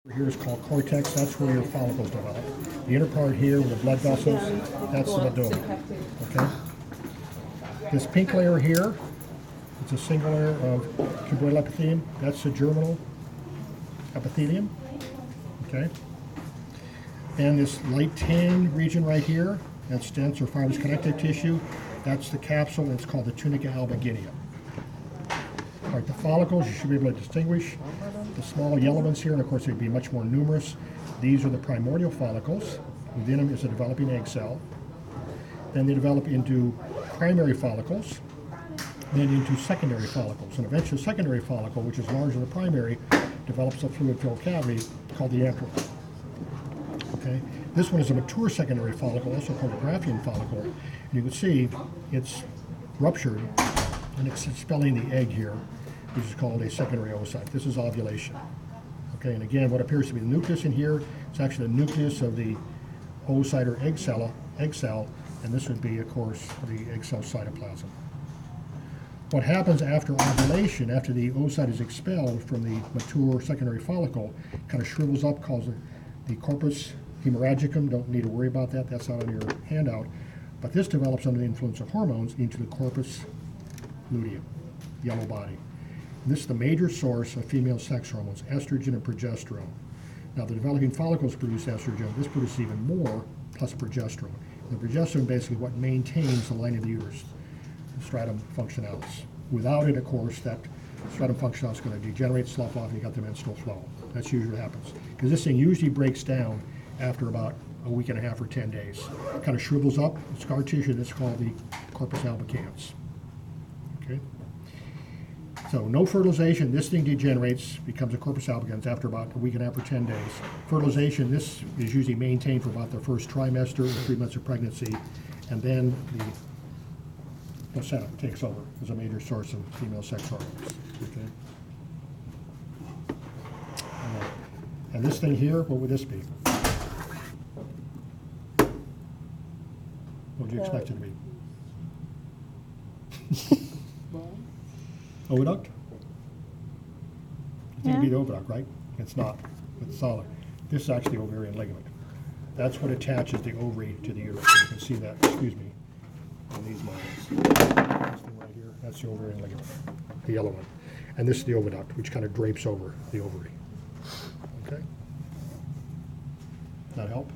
Here is called cortex. That's where your follicles develop. The inner part here with the blood vessels, that's the medulla. Okay. This pink layer here, it's a single layer of cuboidal epithelium. That's the germinal epithelium. Okay. And this light tan region right here, that's dense or fibrous connective tissue. That's the capsule, and it's called the tunica albuginea. All right, the follicles, you should be able to distinguish the small yellow ones here, and of course they'd be much more numerous. These are the primordial follicles. Within them is a developing egg cell. Then they develop into primary follicles, then into secondary follicles. And eventually the secondary follicle, which is larger than the primary, develops a fluid-filled cavity called the antrum. Okay? This one is a mature secondary follicle, also called a Graafian follicle. And you can see it's ruptured, and it's expelling the egg here, which is called a secondary oocyte. This is ovulation. Okay, and again, what appears to be the nucleus in here, it's actually the nucleus of the oocyte or egg cell, and this would be, of course, the egg cell cytoplasm. What happens after ovulation, after the oocyte is expelled from the mature secondary follicle, kind of shrivels up, calls it the corpus hemorrhagicum. Don't need to worry about that. That's not on your handout. But this develops under the influence of hormones into the corpus luteum, yellow body. And this is the major source of female sex hormones, estrogen and progesterone. Now, the developing follicles produce estrogen. This produces even more, plus progesterone. And the progesterone basically what maintains the lining of the uterus, the stratum functionalis. Without it, of course, that stratum functionalis is going to degenerate, slough off, and you got the menstrual flow. That's usually what happens. Because this thing usually breaks down after about a week and a half or 10 days. It kind of shrivels up, scar tissue, that's called the corpus albicans. Okay? So no fertilization, this thing degenerates, becomes a corpus albicans after about a week and a half or 10 days. Fertilization, this is usually maintained for about the first trimester or 3 months of pregnancy, and then the placenta takes over as a major source of female sex hormones. Okay? And this thing here, what would this be? What would you expect it to be? Oviduct? You think it'd be the oviduct, right? It's not. It's solid. This is actually ovarian ligament. That's what attaches the ovary to the uterus. You can see that, excuse me, on these models. This thing right here, that's the ovarian ligament, the yellow one. And this is the oviduct, which kind of drapes over the ovary. Okay? That help?